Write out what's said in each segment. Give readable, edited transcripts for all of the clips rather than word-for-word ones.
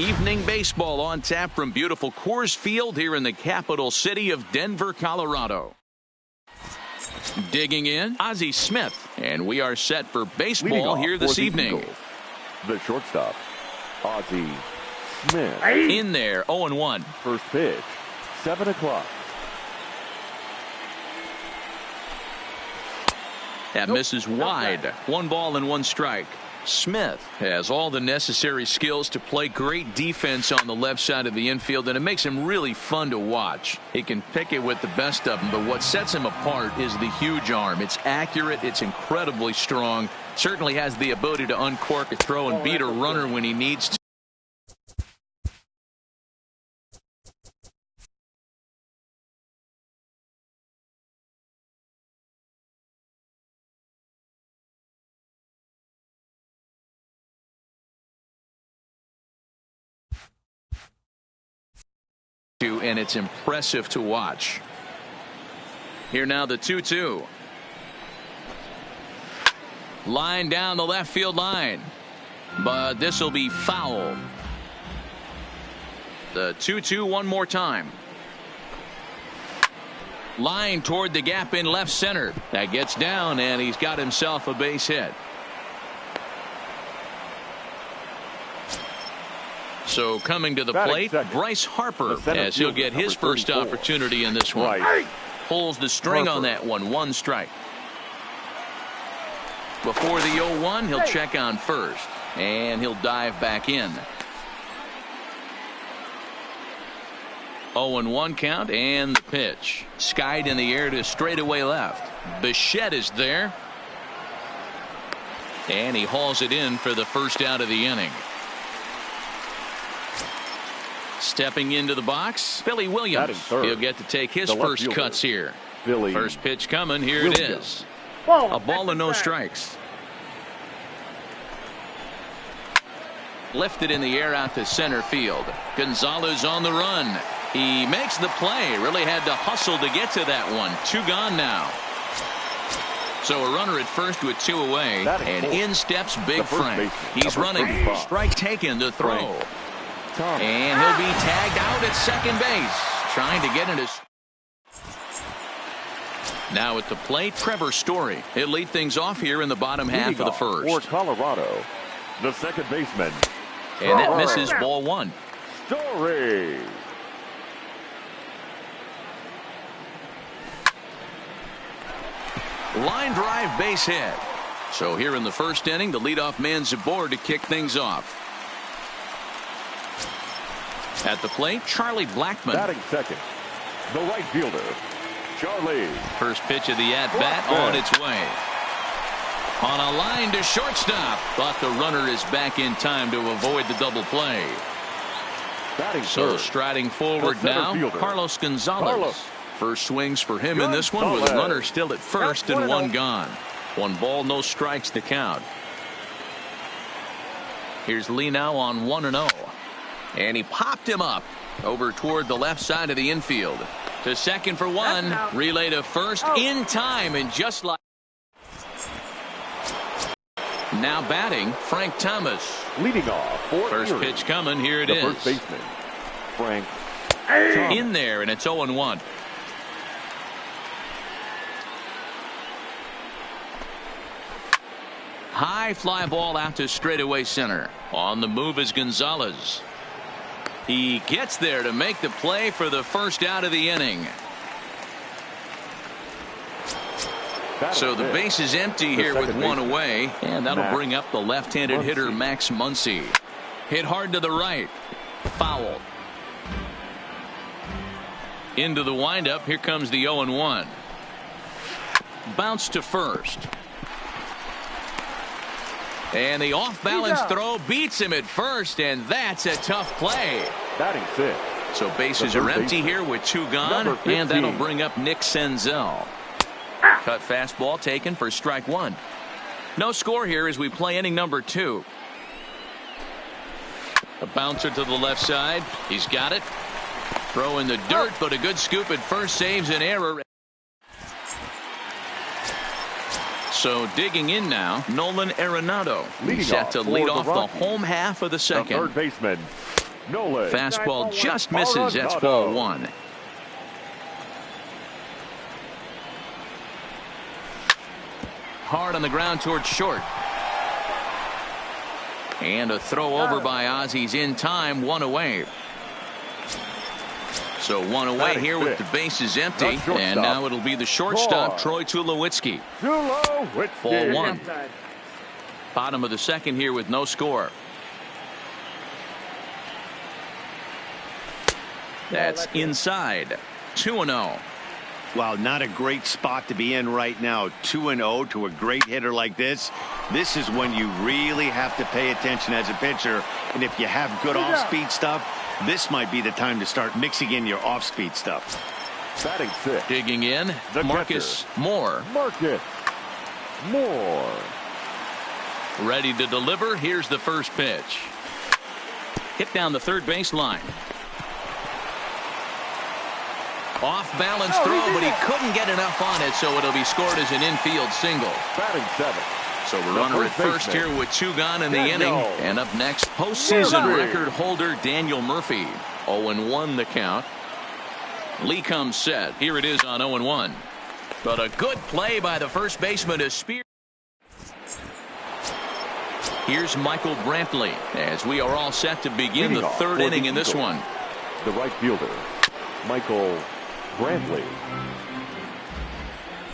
Evening baseball on tap from beautiful Coors Field here in the capital city of Denver, Colorado. Digging in, Ozzie Smith, and we are set for baseball here this evening. Eagles, the shortstop, Ozzie Smith. In there, 0-1. First pitch, 7 o'clock. That misses wide. 1 ball and 1 strike. Smith has all the necessary skills to play great defense on the left side of the infield, and it makes him really fun to watch. He can pick it with the best of them, but what sets him apart is the huge arm. It's accurate. It's incredibly strong. Certainly has the ability to uncork a throw and beat a runner when he needs to. And it's impressive to watch. Here now the 2-2. Line down the left field line, but this will be foul. The 2-2 one more time. Line toward the gap in left center. That gets down, and he's got himself a base hit. So coming to the plate, Bryce Harper, as he'll get his first opportunity in this one. Pulls the string on that one. 1 strike. Before the 0-1, he'll check on first, and he'll dive back in. 0-1 count, and the pitch. Skied in the air to straightaway left. Bichette is there, and he hauls it in for the first out of the inning. Stepping into the box, Billy Williams. He'll get to take his first cuts here. First pitch coming. Here it is. A ball and no strikes. Lifted in the air out to center field. Gonzalez on the run. He makes the play. Really had to hustle to get to that one. 2 gone now. So a runner at first with 2 away. And in steps Big Frank. He's running. Strike taken to throw. And he'll be tagged out at second base, trying to get into. Now at the plate, Trevor Story. He'll lead things off here in the bottom half of the first. For Colorado, the second baseman. And that misses ball 1. Story. Line drive base hit. So here in the first inning, the leadoff man's aboard to kick things off. At the plate, Charlie Blackmon. Batting second, the right fielder, Charlie. First pitch of the at-bat on its way. On a line to shortstop. Thought the runner is back in time to avoid the double play. So striding forward now, Carlos Gonzalez. First swings for him in this one with a runner still at first and 1 gone. 1 ball, no strikes to count. Here's Lee now on 1-0. And he popped him up over toward the left side of the infield. To second for 1. Relay to first in time, and just like. Now batting, Frank Thomas. Leading off for first pitch coming. Here it is. First baseman, Frank Thomas. In there, and it's 0-1. High fly ball out to straightaway center. On the move is Gonzalez. He gets there to make the play for the first out of the inning. So the base is empty here with 1 away, and that'll bring up the left-handed hitter Max Muncy. Hit hard to the right. Foul. Into the windup. Here comes the 0-1. Bounce to first. And the off-balance throw beats him at first, and that's a tough play. Batting fifth. So bases are empty here with 2 gone, and that'll bring up Nick Senzel. Cut fastball taken for strike 1. No score here as we play inning number 2. A bouncer to the left side. He's got it. Throw in the dirt, but a good scoop at first saves an error. So digging in now, Nolan Arenado. He's set to lead off the home half of the second. The third baseman, Nolan. Fastball just misses. That's ball one. Hard on the ground towards short. And a throw over by Ozzy's in time. One away. So one away here with the bases empty. And now it'll be the shortstop, Troy Tulowitzki. Ball one. Bottom of the second here with no score. That's inside. 2-0. Well, not a great spot to be in right now. 2-0 to a great hitter like this. This is when you really have to pay attention as a pitcher. And if you have good off-speed stuff, this might be the time to start mixing in your off-speed stuff. Batting six. Digging in, Marcus Moore. Marcus Moore. Ready to deliver. Here's the first pitch. Hit down the third baseline. Off balance throw, but he couldn't get enough on it, so it'll be scored as an infield single. Batting seventh. So we're runner at first here with two gone in the inning. And up next, postseason record holder Daniel Murphy. 0-1 the count. Lee comes set. Here it is on 0-1. But a good play by the first baseman to spear. Here's Michael Brantley as we are all set to begin the third inning in this one. The right fielder, Michael Brantley.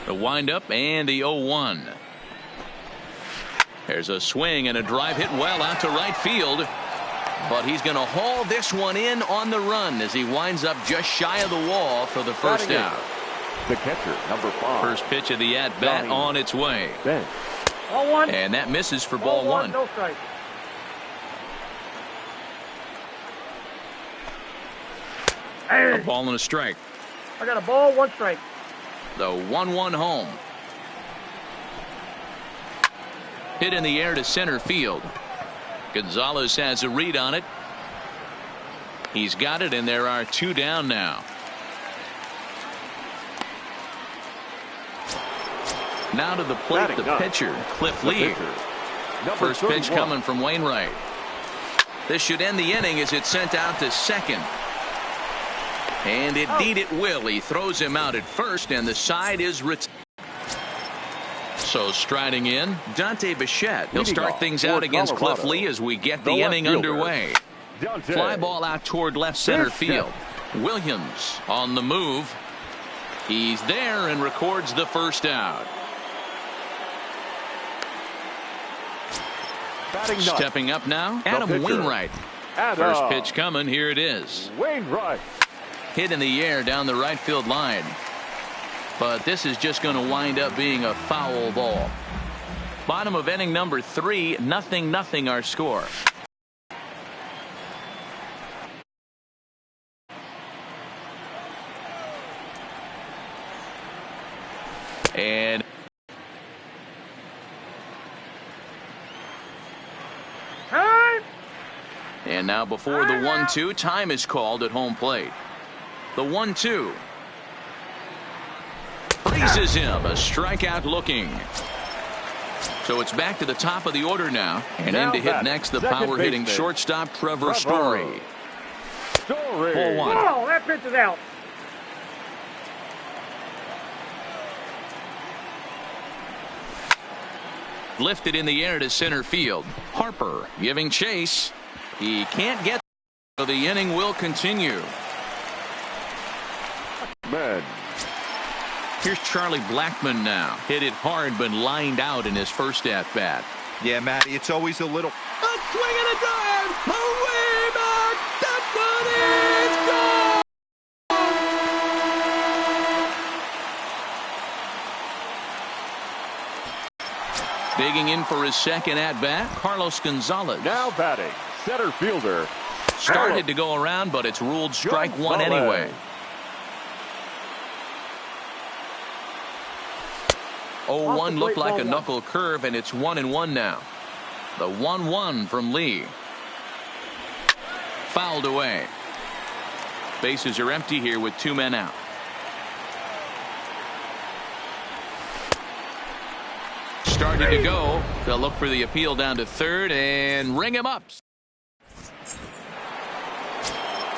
The windup and the 0-1. There's a swing and a drive hit well out to right field. But he's going to haul this one in on the run as he winds up just shy of the wall for the first out. The catcher, number 5. First pitch of the at-bat on its way. Ben. And that misses for ball one. No strike. A ball and a strike. I got a ball, 1 strike. The 1-1 home. Hit in the air to center field. Gonzalez has a read on it. He's got it, and there are 2 down now. Now to the plate, the pitcher, Cliff Lee. First pitch coming from Wainwright. This should end the inning as it's sent out to second. And indeed it will. He throws him out at first, and the side is retired. So striding in, Dante Bichette. He'll start things out against Cliff Lee as we get the inning underway. Fly ball out toward left center field. Williams on the move. He's there and records the first out. Stepping up now, Adam Wainwright. First pitch coming. Here it is. Wainwright. Hit in the air down the right field line. But this is just going to wind up being a foul ball. Bottom of inning number 3, 0-0 our score. And now before the 1-2, time is called at home plate. The 1-2. Freezes him. A strikeout looking. So it's back to the top of the order now. And in to hit next, the power hitting shortstop, Trevor Story. Ball 1. Oh, that pitch is out. Lifted in the air to center field. Harper giving chase. He can't get, so the inning will continue. Man. Here's Charlie Blackmon now. Hit it hard but lined out in his first at-bat. Yeah, Matty, it's always a little... A swing and a drive! Away back! That's what it's gone! Digging in for his second at-bat, Carlos Gonzalez. Now batting, center fielder. Started to go around, but it's ruled strike one anyway. 0-1 looked like a knuckle curve, and it's 1-1 now. The 1-1 from Lee. Fouled away. Bases are empty here with 2 men out. Started to go. They'll look for the appeal down to third and ring him up.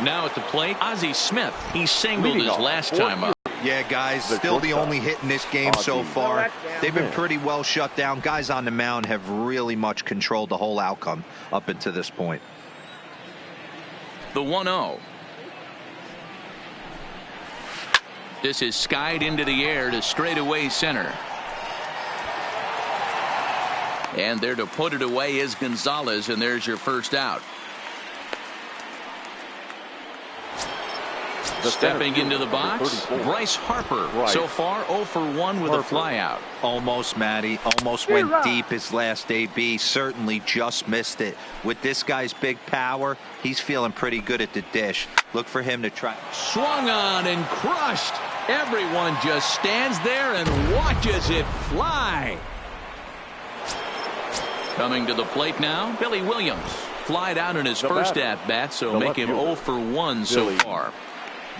Now at the plate, Ozzie Smith. He singled his last time up. Yeah, guys, still the only hit in this game so far. They've been pretty well shut down. Guys on the mound have really much controlled the whole outcome up until this point. The 1-0. This is skied into the air to straightaway center. And there to put it away is Gonzalez, and there's your first out. Stepping into the box, Bryce Harper. So far 0 for 1 with a flyout. Almost, Matty. Almost went deep his last AB. Certainly just missed it. With this guy's big power, he's feeling pretty good at the dish. Look for him to try. Swung on and crushed. Everyone just stands there and watches it fly. Coming to the plate now, Billy Williams. Flied out in his first at-bat, so make him 0 for 1 so far.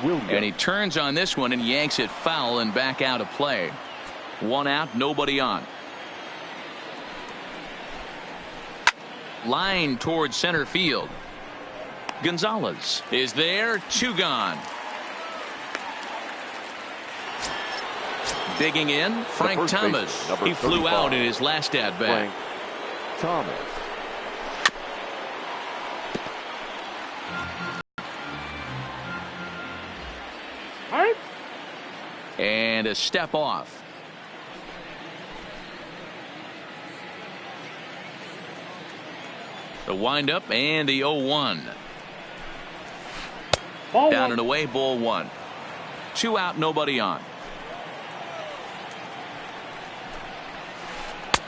And he turns on this one and yanks it foul and back out of play. 1 out, nobody on. Line towards center field. Gonzalez is there, 2 gone. Digging in, Frank Thomas. He flew out in his last at-bat. Thomas. And a step off. The windup and the 0-1. Down and away, ball 1. 2 out, nobody on.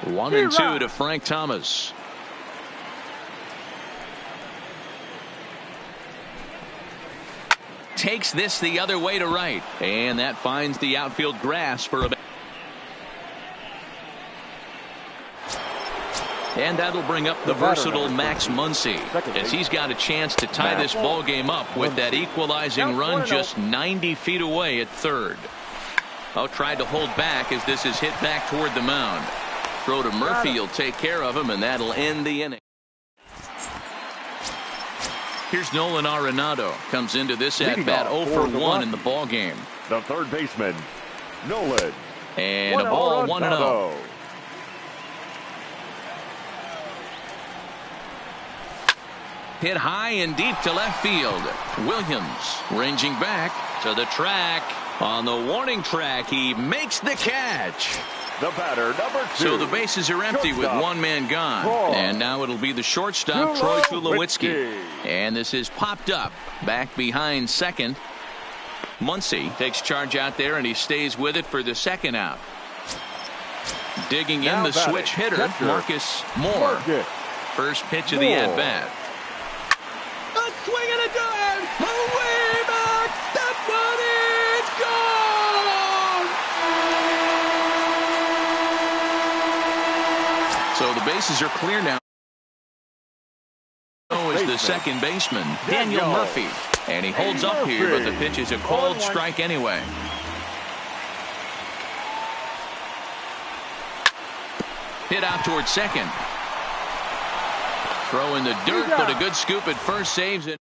1-2 to Frank Thomas. Takes this the other way to right, and that finds the outfield grass for a bit. And that'll bring up the versatile Max Muncy, as he's got a chance to tie this ball game up with that equalizing run just 90 feet away at third. Oh, tried to hold back as this is hit back toward the mound. Throw to Murphy will take care of him, and that'll end the inning. Here's Nolan Arenado. Comes into this at-bat 0 for 1 in the ball game. The third baseman, Nolan. And a ball 1-0. Hit high and deep to left field. Williams ranging back to the track. On the warning track, he makes the catch. The batter, number 2. So the bases are empty with 1 man gone. And now it'll be the shortstop, Troy Tulowitzki. And this is popped up back behind second. Muncy takes charge out there, and he stays with it for the second out. Digging in the switch hitter, Marcus Moore. First pitch of the at-bat. A swing and a drive. Away back. That one is gone. So the bases are clear now. Is the second baseman, Daniel Murphy. And he holds up here, but the pitch is a called strike anyway. Hit out towards second. Throw in the dirt, but a good scoop at first saves it.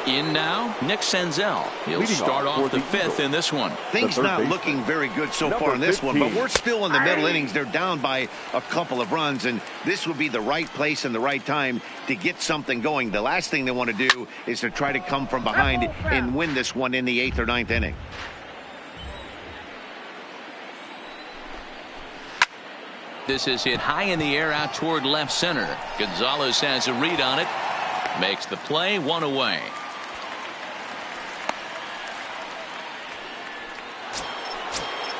In now, Nick Senzel. He'll start off the 5th in this one. Things not looking very good so far in this one, but we're still in the middle innings. They're down by a couple of runs, and this would be the right place and the right time to get something going. The last thing they want to do is to try to come from behind and win this one in the 8th or 9th inning. This is hit high in the air out toward left center. Gonzalez has a read on it. Makes the play, 1 away.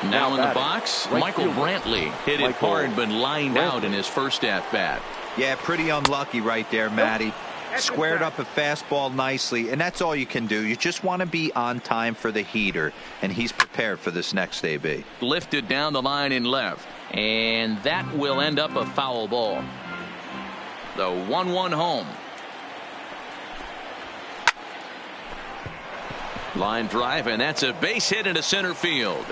Now in the box, Michael Brantley hit it hard but lined out in his first at-bat. Yeah, pretty unlucky right there, Matty. Squared up a fastball nicely, and that's all you can do. You just want to be on time for the heater, and he's prepared for this next AB. Lifted down the line in left, and that will end up a foul ball. The 1-1 home. Line drive, and that's a base hit into center field.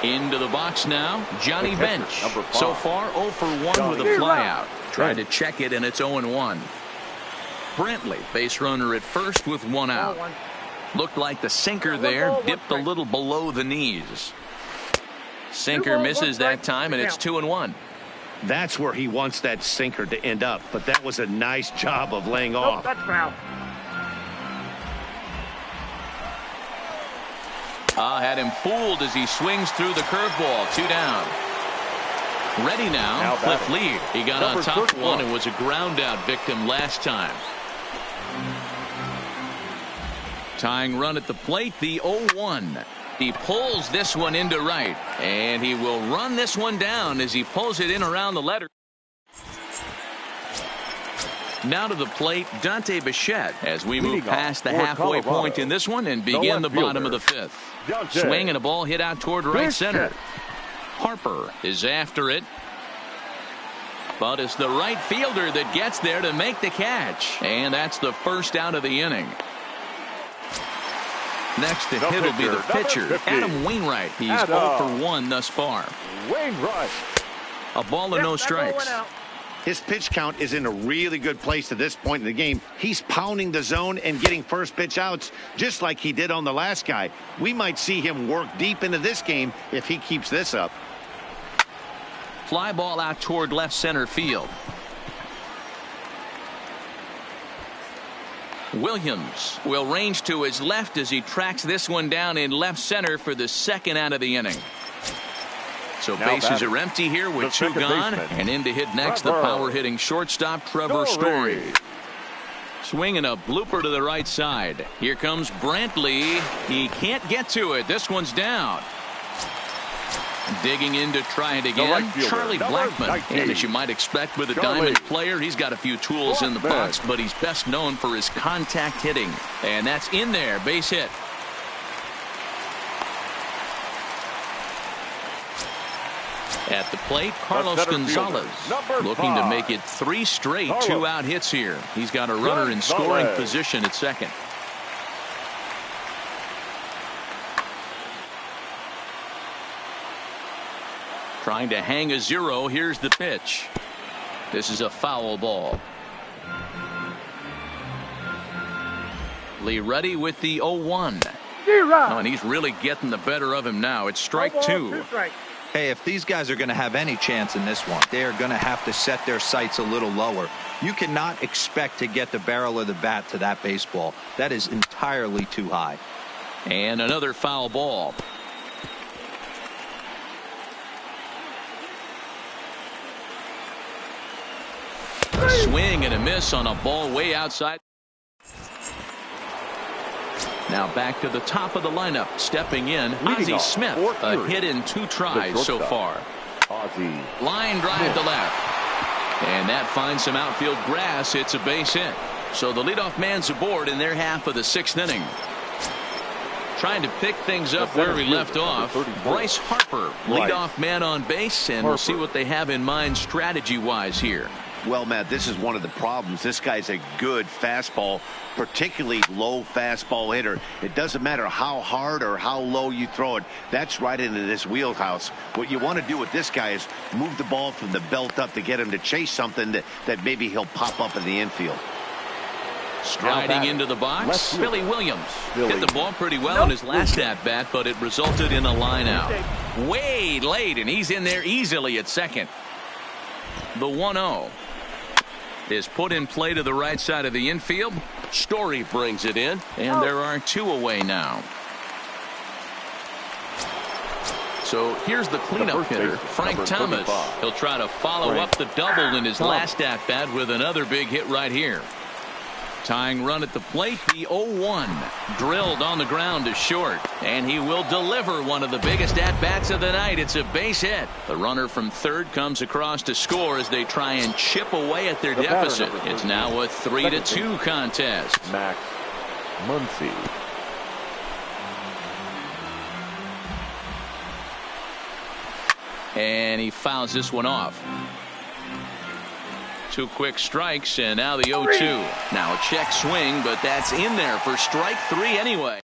Into the box now, Johnny The catcher, Bench. number 5. So far, 0 for 1 with a flyout. Tried to check it, and it's 0-1. Brantley, base runner at first with 1 out. Looked like the sinker there, dipped a little below the knees. Sinker misses that time, and it's 2-1. That's where he wants that sinker to end up, but that was a nice job of laying Nope, off. that's foul. Had him fooled as he swings through the curveball. 2 down. Ready now, Cliff batting. Lee. He got Number on top 31. one and was a ground out victim last time. Tying run at the plate, the 0-1. He pulls this one into right, and he will run this one down as he pulls it in around the letter. Now to the plate, Dante Bichette, as we move past the halfway point in this one and begin the bottom of the 5th. Swing and a ball hit out toward right center. Harper is after it, but it's the right fielder that gets there to make the catch, and that's the first out of the inning. Next to hit will be the pitcher, Adam Wainwright. He's 0 for 1 thus far. Wainwright. A ball and no strikes. His pitch count is in a really good place at this point in the game. He's pounding the zone and getting first pitch outs just like he did on the last guy. We might see him work deep into this game if he keeps this up. Fly ball out toward left center field. Williams will range to his left as he tracks this one down in left center for the second out of the inning. So bases are empty here with 2 gone, and in to hit next the power hitting shortstop Trevor Story. Swinging a blooper to the right side. Here comes Brantley. He can't get to it. This one's down. Digging in to try it again, right Charlie Blackmon. 19. And as you might expect with a diamond player, he's got a few tools in the box, but he's best known for his contact hitting. And that's in there, base hit. At the plate, Carlos Gonzalez looking to make it 3 straight 2-out hits here. He's got a runner in scoring position at second. Trying to hang a 0. Here's the pitch. This is a foul ball. Lee ready with the 0-1. Oh, and he's really getting the better of him now. It's strike 2. Hey, if these guys are going to have any chance in this one, they are going to have to set their sights a little lower. You cannot expect to get the barrel of the bat to that baseball. That is entirely too high. And another foul ball. A swing and a miss on a ball way outside. Now back to the top of the lineup. Stepping in, Ozzie Smith. A hit in 2 tries so far. Line drive to left. And that finds some outfield grass. It's a base hit. So the leadoff man's aboard in their half of the 6th inning. Trying to pick things up where we left off. Bryce Harper, leadoff man on base, and we'll see what they have in mind strategy-wise here. Well, Matt, this is one of the problems. This guy's a good fastball, particularly low fastball hitter. It doesn't matter how hard or how low you throw it. That's right into this wheelhouse. What you want to do with this guy is move the ball from the belt up to get him to chase something that maybe he'll pop up in the infield. Striding into the box, Billy Williams. Hit the ball pretty well in his last at-bat, but it resulted in a line out. Way late, and he's in there easily at second. The 1-0 is put in play to the right side of the infield. Story brings it in, and there are 2 away now. So here's the cleanup hitter, Frank Thomas. He'll try to follow up the double in his last at-bat with another big hit right here. Tying run at the plate, the 0-1. Drilled on the ground to short, and he will deliver one of the biggest at-bats of the night. It's a base hit. The runner from third comes across to score as they try and chip away at their deficit. It's now a 3-2 contest. Max Muncy. And he fouls this one off. 2 quick strikes, and now the 0-2. Now a check swing, but that's in there for strike 3 anyway.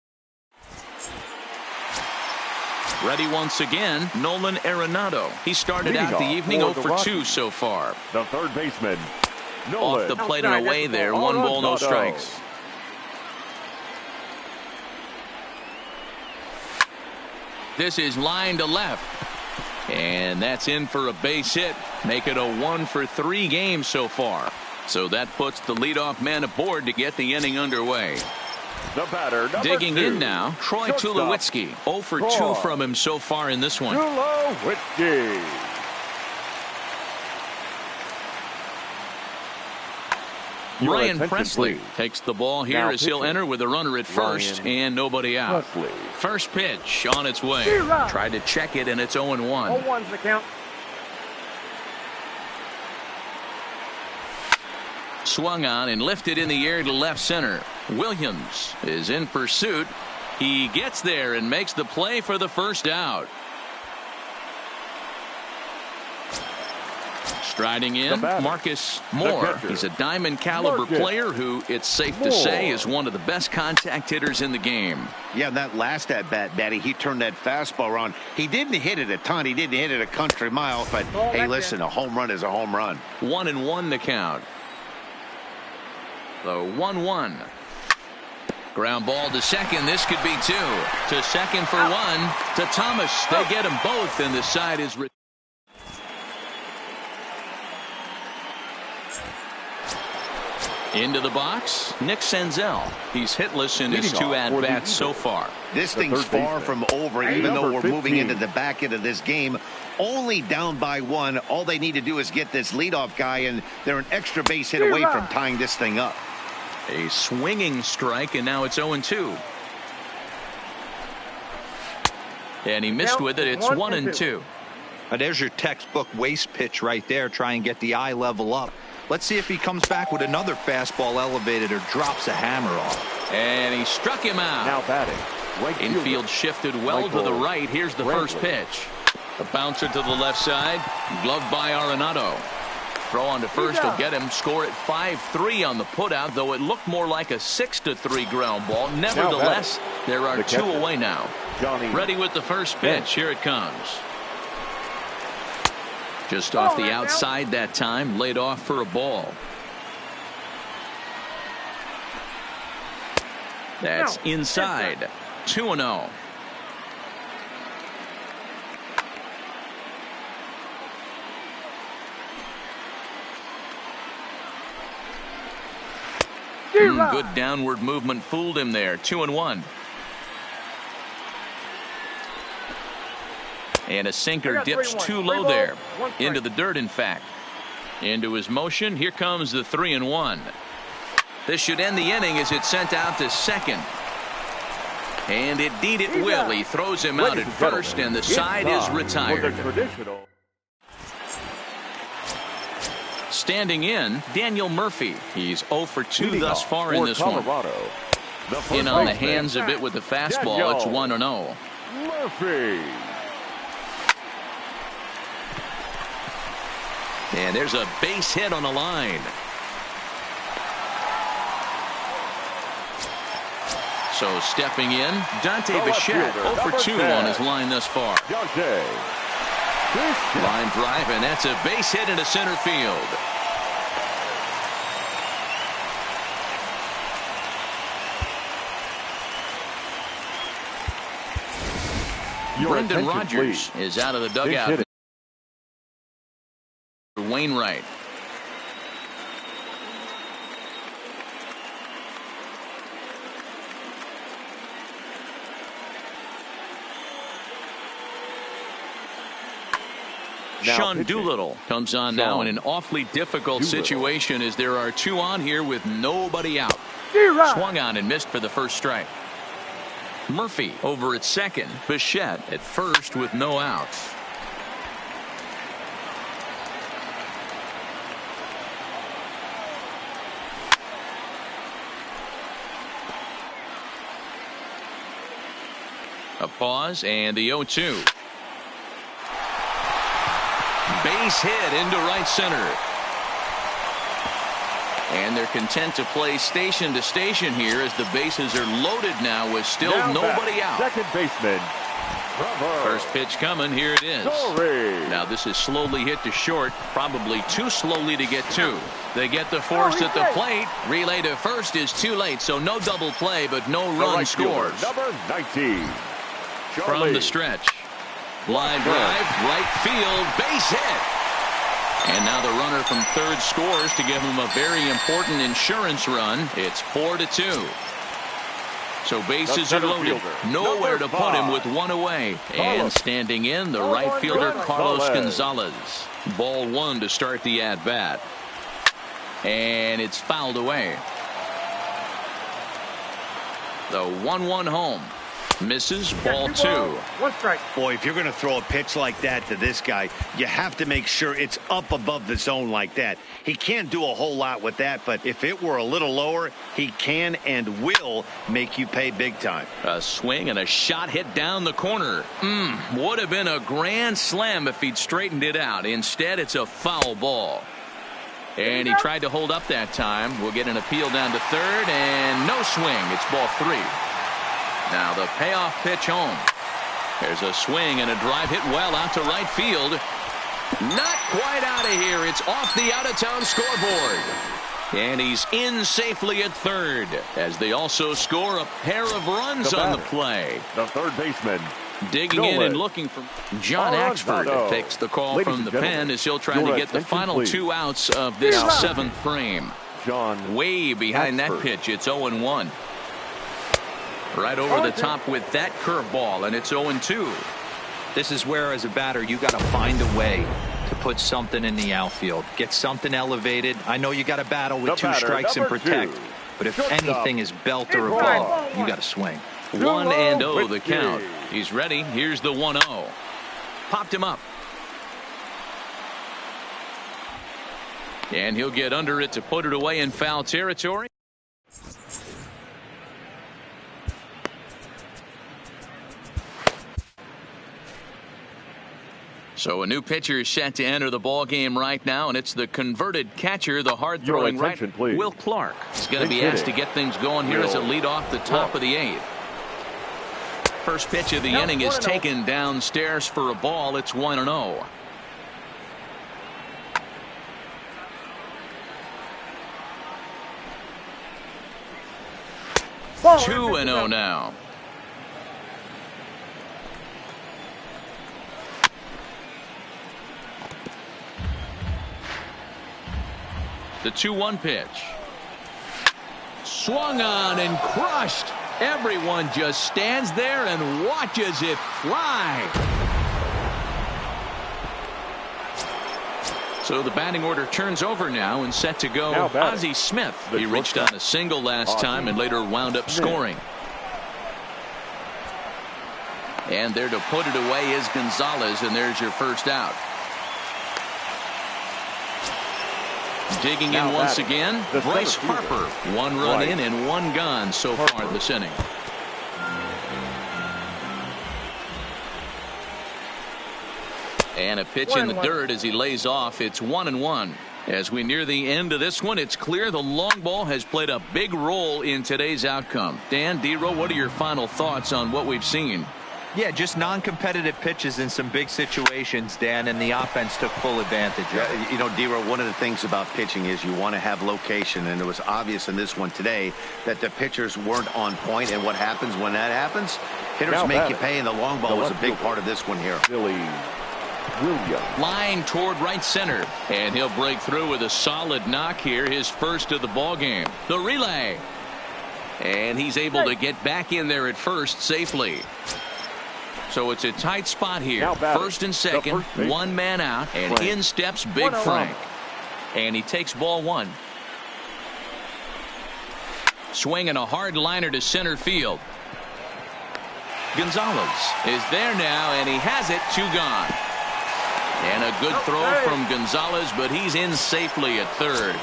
Ready once again, Nolan Arenado. He started out the evening 0 for 2 so far. The third baseman, Off the plate and away there. 1 ball, no strikes. This is line to left. And that's in for a base hit. Make it a 1 for 3 game so far. So that puts the leadoff man aboard to get the inning underway. The batter, digging 2, in now, Troy Tulowitzki. 0 for 2 from him so far in this one. Tulowitzki. Ryan Presley takes the ball here as he'll enter with a runner at first and nobody out. First pitch on its way. Tried to check it and it's 0-1. 0-1's the count. Swung on and lifted in the air to left center. Williams is in pursuit. He gets there and makes the play for the first out. Striding in, Marcus Moore. He's a diamond caliber player who, it's safe to say, is one of the best contact hitters in the game. Yeah, that last at bat, Daddy, he turned that fastball around. He didn't hit it a ton. He didn't hit it a country mile. But, hey, listen, a home run is a home run. 1-1 the count. The 1-1. Ground ball to second. This could be 2. To second for 1. To Thomas. They get them both, and the side is... Into the box, Nick Senzel. He's hitless in his 2 at-bats so far. This thing's far from over, even though we're moving into the back end of this game. Only down by 1. All they need to do is get this leadoff guy, and they're an extra base hit away from tying this thing up. A swinging strike, and now it's 0-2. And he missed with it. It's 1-2. There's your textbook waste pitch right there. Try and get the eye level up. Let's see if he comes back with another fastball elevated or drops a hammer off. And he struck him out. Now batting. Right Infield shifted well to the right. Here's the first pitch. A bouncer to the left side. Gloved by Arenado. Throw on to first will get him. Score at 5-3 on the putout, though it looked more like a 6-3 ground ball. Nevertheless, there are 2 away now. Ready with the first pitch. Here it comes. Just off the outside that time, laid off for a ball. That's inside. 2-0. Good downward movement fooled him there. 2-1. And a sinker dips too low there. Into the dirt, in fact. Into his motion. Here comes the 3-1. This should end the inning as it's sent out to second. And indeed it will. He throws him out at first, and the side is retired. Standing in, Daniel Murphy. He's 0 for 2 thus far in this one. In on the hands of it with the fastball. It's 1-0. Murphy. And there's a base hit on the line. So stepping in, Dante Bichette, 0 for 2 on his line thus far. Line drive, and that's a base hit into center field. Brendan Rodgers is out of the dugout. Wainwright. Sean Doolittle comes on now in an awfully difficult situation as there are 2 on here with nobody out. Swung on and missed for the first strike. Murphy over at second. Bichette at first with no outs. A pause and the 0-2. Base hit into right center. And they're content to play station to station here as the bases are loaded now with still nobody out. Second baseman, First pitch coming. Here it is. Now this is slowly hit to short. Probably too slowly to get to. They get the force at the plate. Relay to first is too late. So no double play, but no run scores. Number 19. From the stretch. Line drive. Right field. Base hit. And now the runner from third scores to give him a very important insurance run. It's 4-2. So bases are loaded. Nowhere to put him with one away. And standing in, the right fielder Carlos Gonzalez. Ball one to start the at-bat. And it's fouled away. The 1-1 home. Misses. Ball two. One strike. Boy, if you're going to throw a pitch like that to this guy, you have to make sure it's up above the zone like that. He can't do a whole lot with that, but if it were a little lower, he can and will make you pay big time. A swing and a shot hit down the corner. Would have been a grand slam if he'd straightened it out. Instead, it's a foul ball. And he tried to hold up that time. We'll get an appeal down to third, and no swing. It's ball three. Now the payoff pitch home. There's a swing and a drive hit well out to right field. Not quite out of here. It's off the out-of-town scoreboard. And he's in safely at third as they also score a pair of runs on the play. The third baseman. Digging in and looking for John Axford takes the call from the pen as he'll try to get the final 2 outs of this seventh frame. John way behind that pitch. It's 0-1. Right over the top with that curveball, and it's 0-2. This is where, as a batter, you got to find a way to put something in the outfield. Get something elevated. I know you got to battle with 2 strikes and protect, but if anything is belt or above, you got to swing. 1-0 the count. He's ready. Here's the 1-0. Popped him up. And he'll get under it to put it away in foul territory. So a new pitcher is set to enter the ball game right now, and it's the converted catcher, the hard-throwing right, Will Clark. He's going to be asked to get things going here as a lead off the top of the 8th. First pitch of the inning is taken downstairs for a ball. It's 1-0. Ball. 2-0 now. The 2-1 pitch. Swung on and crushed. Everyone just stands there and watches it fly. So the batting order turns over now and set to go. Ozzie Smith. He reached on a single last time and later wound up scoring. And there to put it away is Gonzalez, and there's your first out. Digging in once again, Bryce Harper. 1 run in and 1 gone so far this inning. And a pitch in the dirt as he lays off. It's 1-1. As we near the end of this one, it's clear the long ball has played a big role in today's outcome. Dan, D-Row, what are your final thoughts on what we've seen? Yeah, just non-competitive pitches in some big situations, Dan, and the offense took full advantage of it. You know, D-Row, one of the things about pitching is you want to have location, and it was obvious in this one today that the pitchers weren't on point, and what happens when that happens? Hitters make you pay, and the long ball was a big part of this one here. Line toward right center, and he'll break through with a solid knock here, his first of the ball game. The relay, and he's able to get back in there at first safely. So it's a tight spot here. First and second, 1 man out, and in steps Big Frank. And he takes ball 1. Swinging a hard liner to center field. Gonzalez is there now, and he has it. 2 gone. And a good throw from Gonzalez, but he's in safely at third.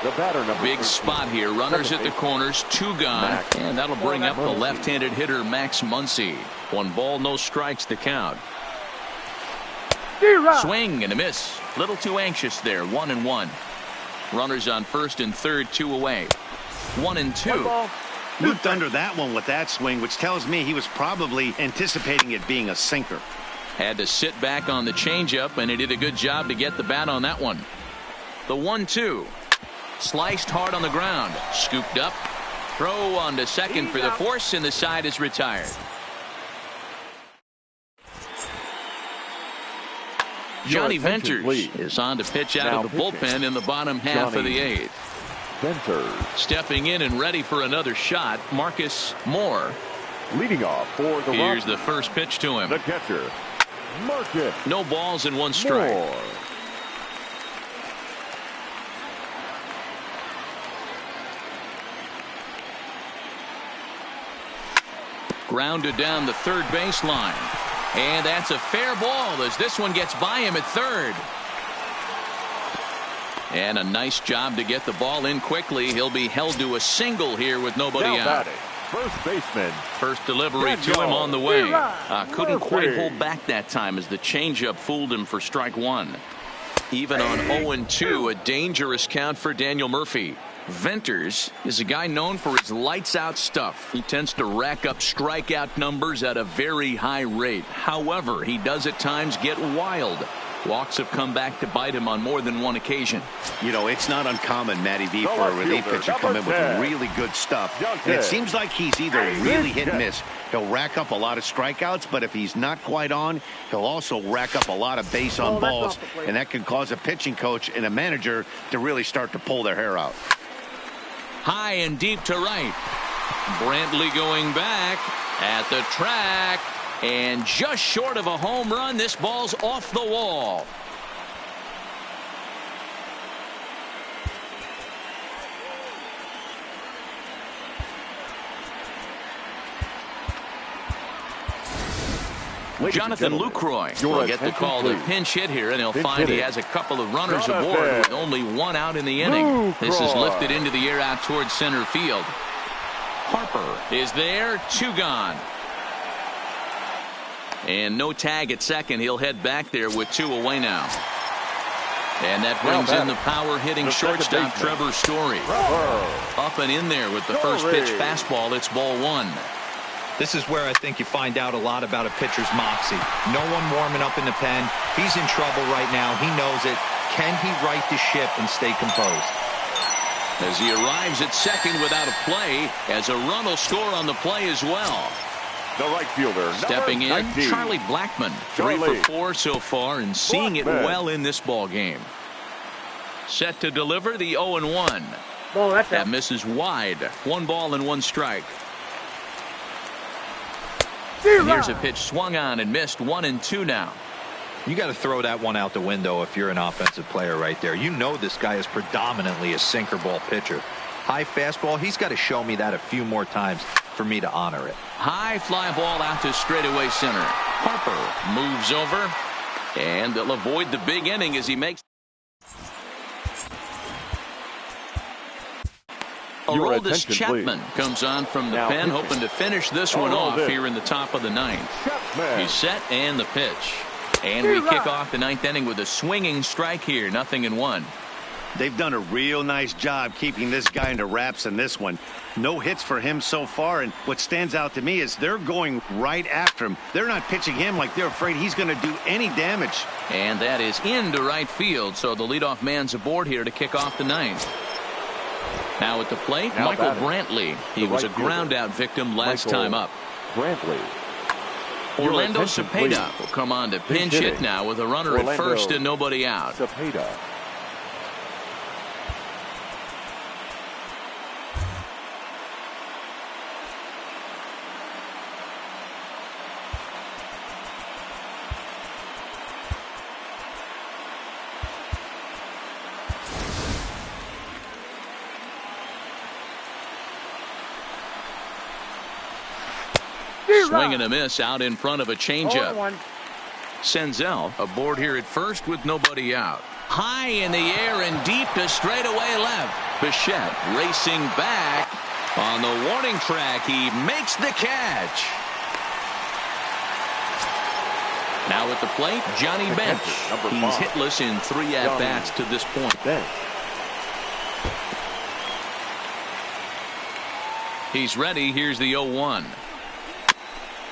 The batter, big spot here. Runners at the corners. 2 gone. And that'll bring up the left-handed hitter Max Muncy. 1 ball, no strikes to count. Swing and a miss. Little too anxious there. 1-1. Runners on first and third, 2 away. 1-2. Looped under that one with that swing, which tells me he was probably anticipating it being a sinker. Had to sit back on the changeup, and he did a good job to get the bat on that one. The 1-2. Sliced hard on the ground. Scooped up. Throw on to second for the force, and the side is retired. Johnny Venters is on to pitch out of the bullpen in the bottom half of the 8th. Venters. Stepping in and ready for another shot, Marcus Moore. Leading off for the Here's Rockies, the first pitch to him. the catcher, Marcus No balls and 1 strike. Moore. Grounded down the third baseline. And that's a fair ball as this one gets by him at third. And a nice job to get the ball in quickly. He'll be held to a single here with nobody Now out. batting, first baseman. First delivery to him on the way. Couldn't quite hold back that time as the changeup fooled him for strike 1. Even on 0-2, a dangerous count for Daniel Murphy. Venters is a guy known for his lights out stuff. He tends to rack up strikeout numbers at a very high rate. However, he does at times get wild. Walks have come back to bite him on more than one occasion. You know, it's not uncommon, Matty V, for a relief pitcher come in with really good stuff. And it seems like he's either really hit and miss. He'll rack up a lot of strikeouts, but if he's not quite on, he'll also rack up a lot of base on balls. And that can cause a pitching coach and a manager to really start to pull their hair out. High and deep to right. Brantley going back at the track. And just short of a home run, this ball's off the wall. Jonathan Lucroy will get the call to pinch hit here, and he'll find he has a couple of runners aboard with only 1 out in the inning. This is lifted into the air out towards center field. Harper is there, 2 gone. And no tag at second. He'll head back there with 2 away now. And that brings in the power-hitting shortstop Trevor Story. Up and in there with the first pitch fastball. It's ball 1. This is where I think you find out a lot about a pitcher's moxie. No one warming up in the pen. He's in trouble right now. He knows it. Can he right the ship and stay composed? As he arrives at second without a play, as a run will score on the play as well. The right fielder, stepping in, 19. Charlie Blackmon. 3 for 4 so far and seeing it well in this ball game. Set to deliver the 0-1. That misses wide. 1 ball and 1 strike. And here's a pitch swung on and missed. 1-2 now. You got to throw that one out the window if you're an offensive player right there. You know this guy is predominantly a sinker ball pitcher. High fastball, he's got to show me that a few more times for me to honor it. High fly ball out to straightaway center. Harper moves over, and they'll avoid the big inning as he makes. Aroldis Chapman comes on from the pen, hoping to finish this one off here in the top of the 9th. He's set and the pitch. And we kick off the 9th inning with a swinging strike here. 0-1. They've done a real nice job keeping this guy into wraps in this one. No hits for him so far, and what stands out to me is they're going right after him. They're not pitching him like they're afraid he's going to do any damage. And that is into right field, so the leadoff man's aboard here to kick off the 9th. Now at the plate, Michael Brantley. He was a ground-out victim last time up. Brantley. Orlando Cepeda will come on to pinch hit now with a runner at first and nobody out. Cepeda. Swing and a miss out in front of a changeup. Senzel aboard here at first with nobody out. High in the air and deep to straightaway left. Bichette racing back on the warning track. He makes the catch. Now at the plate, Johnny Bench. He's hitless in 3 at-bats to this point. He's ready. Here's the 0-1.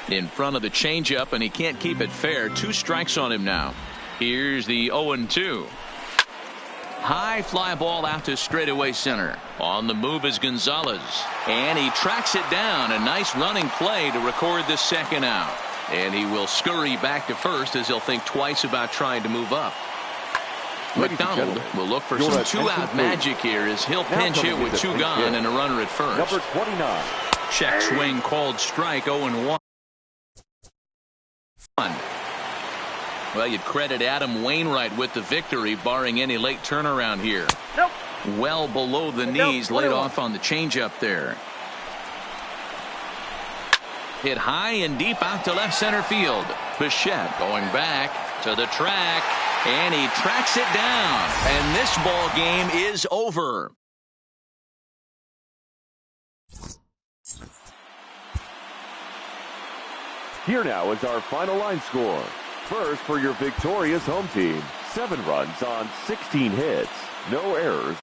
In front of the changeup, and he can't keep it fair. 2 strikes on him now. Here's the 0-2. High fly ball out to straightaway center. On the move is Gonzalez, and he tracks it down. A nice running play to record the second out. And he will scurry back to first as he'll think twice about trying to move up. McDonald will look for some 2-out magic here as he'll pinch hit with 2 gone and a runner at first. Number 29. Check swing called strike. 0-1. Well, you'd credit Adam Wainwright with the victory, barring any late turnaround here. Nope. Well below the knees, laid off on the changeup there. Hit high and deep out to left center field. Bichette going back to the track, and he tracks it down. And this ball game is over. Here now is our final line score. First, for your victorious home team, 7 runs on 16 hits, no errors.